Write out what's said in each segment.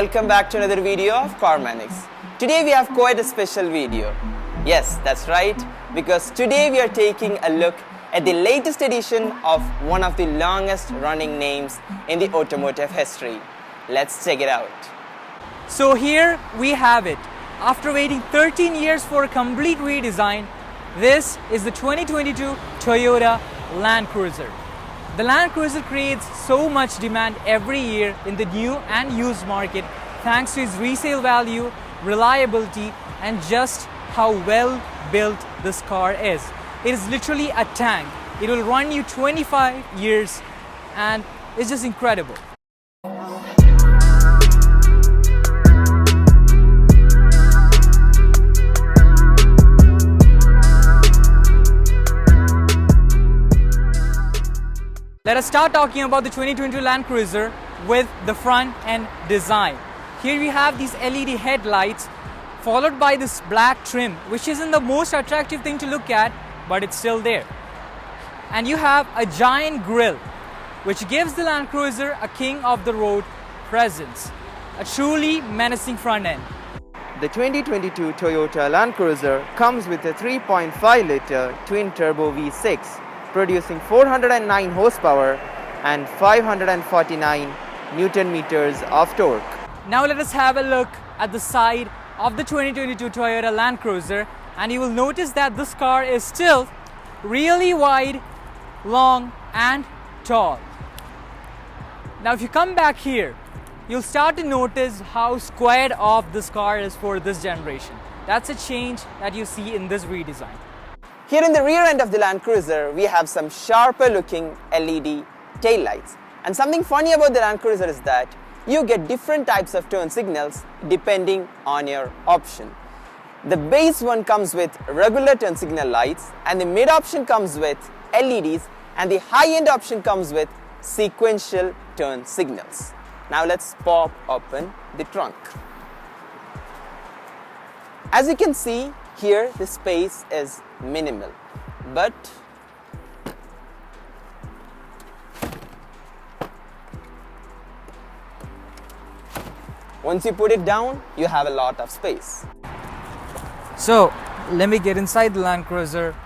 welcome back to another video of Manics. Today we have quite a special video. Yes, that's right, because today we are taking a look at the latest edition of one of the longest running names in the automotive history. Let's check it out. So here we have it. After waiting 13 years for a complete redesign, this is the 2022 Toyota Land Cruiser. The Land Cruiser creates so much demand every year in the new and used market thanks to its resale value, reliability, and just how well built this car is. It is literally a tank. It will run you 25 years and it's just incredible. Let us start talking about the 2022 Land Cruiser with the front end design. Here we have these LED headlights followed by this black trim, which isn't the most attractive thing to look at, but it's still there. And you have a giant grille, which gives the Land Cruiser a king of the road presence, a truly menacing front end. The 2022 Toyota Land Cruiser comes with a 3.5-liter twin-turbo V6, producing 409 horsepower and 549 Newton meters of torque. Now let us have a look at the side of the 2022 Toyota Land Cruiser, and you will notice that this car is still really wide, long and tall. Now if you come back here, you'll start to notice how squared off this car is for this generation. That's a change that you see in this redesign. Here in the rear end of the Land Cruiser, we have some sharper looking LED taillights. And something funny about the Land Cruiser is that you get different types of turn signals depending on your option. The base one comes with regular turn signal lights, and the mid option comes with LEDs, and the high end option comes with sequential turn signals. Now let's pop open the trunk. As you can see, here the space is minimal, but once you put it down, you have a lot of space. So let me get inside the Land Cruiser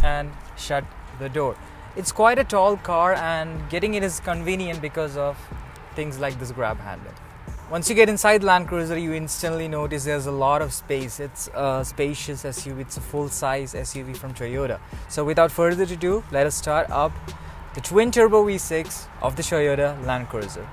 and shut the door. It's quite a tall car and getting it is convenient because of things like this grab handle. Once you get inside the Land Cruiser, you instantly notice there's a lot of space. It's a spacious SUV, it's a full-size SUV from Toyota. So without further ado, let us start up the twin-turbo V6 of the Toyota Land Cruiser.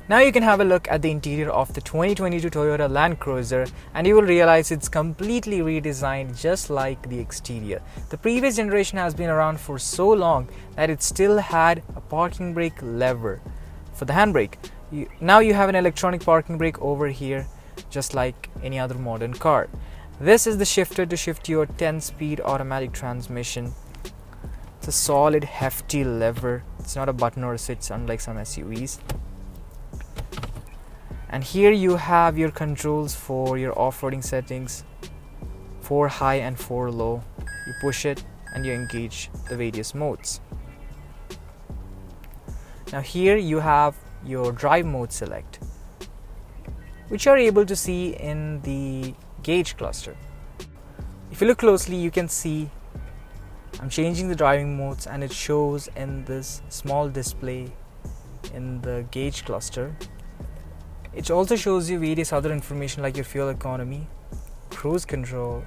Now you can have a look at the interior of the 2022 Toyota Land Cruiser and you will realize it's completely redesigned just like the exterior. The previous generation has been around for so long that it still had a parking brake lever for the handbrake. Now you have an electronic parking brake over here just like any other modern car. This is the shifter to shift your 10-speed automatic transmission. It's a solid hefty lever. It's not a button or a switch unlike some SUVs. And here you have your controls for your off-roading settings, 4 high and 4 low. You push it and you engage the various modes. Now here you have your drive mode select, which you are able to see in the gauge cluster. If you look closely, you can see I'm changing the driving modes and it shows in this small display in the gauge cluster. It also shows you various other information like your fuel economy, cruise control,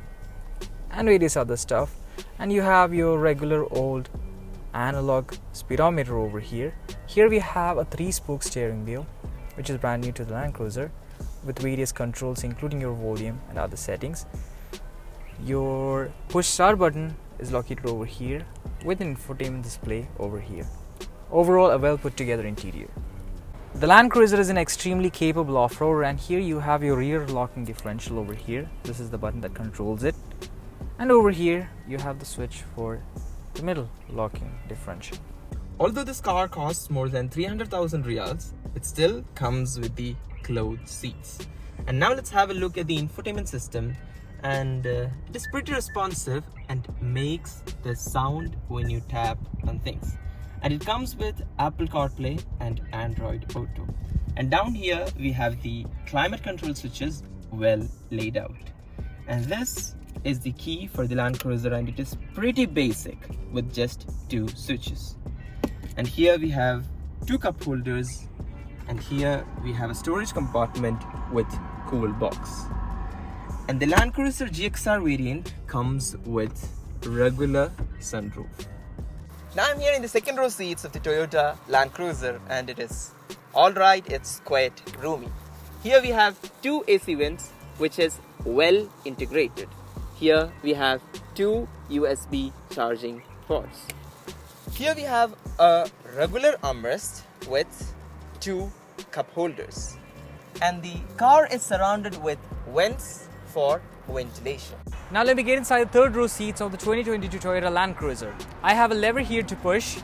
and various other stuff. And you have your regular old analog speedometer over here. Here we have a 3-spoke steering wheel, which is brand new to the Land Cruiser, with various controls including your volume and other settings. Your push start button is located over here with an infotainment display over here. Overall, a well put together interior. The Land Cruiser is an extremely capable off-roader, and here you have your rear locking differential over here. This is the button that controls it. And over here you have the switch for the middle locking differential. Although this car costs more than 300,000 riyals, it still comes with the cloth seats. And now let's have a look at the infotainment system and it is pretty responsive and makes the sound when you tap on things. And it comes with Apple CarPlay and Android Auto. And down here we have the climate control switches well laid out. And this is the key for the Land Cruiser, and it is pretty basic with just 2 switches. And here we have 2 cup holders, and here we have a storage compartment with cool box. And the Land Cruiser GXR variant comes with regular sunroof. Now I'm here in the second row seats of the Toyota Land Cruiser, and it is alright, it's quite roomy. Here we have 2 AC vents which is well integrated. Here we have 2 USB charging ports. Here we have a regular armrest with 2 cup holders. And the car is surrounded with vents for ventilation. Now let me get inside the third row seats of the 2022 Toyota Land Cruiser. I have a lever here to push.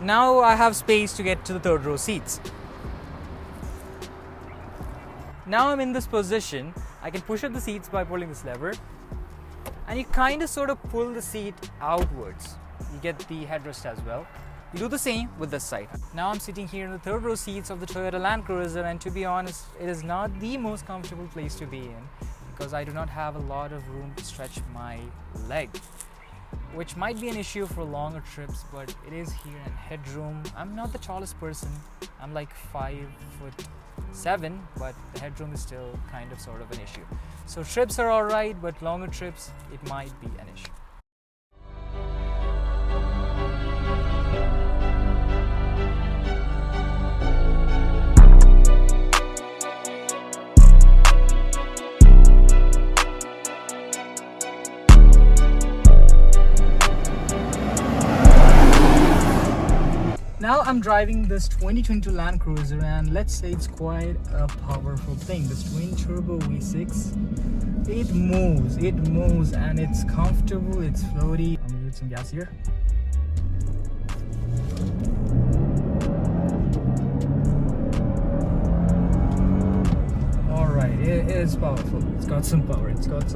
Now I have space to get to the third row seats. Now I'm in this position. I can push up the seats by pulling this lever, and you kind of sort of pull the seat outwards. You get the headrest as well. You do the same with this side. Now I'm sitting here in the third row seats of the Toyota Land Cruiser, and to be honest, it is not the most comfortable place to be in because I do not have a lot of room to stretch my leg, which might be an issue for longer trips, but it is here in headroom. I'm not the tallest person. I'm like 5'7", but the headroom is still kind of sort of an issue. So trips are alright, but longer trips, it might be an issue. Now I'm driving this 2022 Land Cruiser, and let's say it's quite a powerful thing. This twin turbo V6, it moves and it's comfortable, it's floaty. I'm gonna get some gas here. Alright, it is powerful. It's got some power, it's got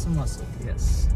some muscle, yes.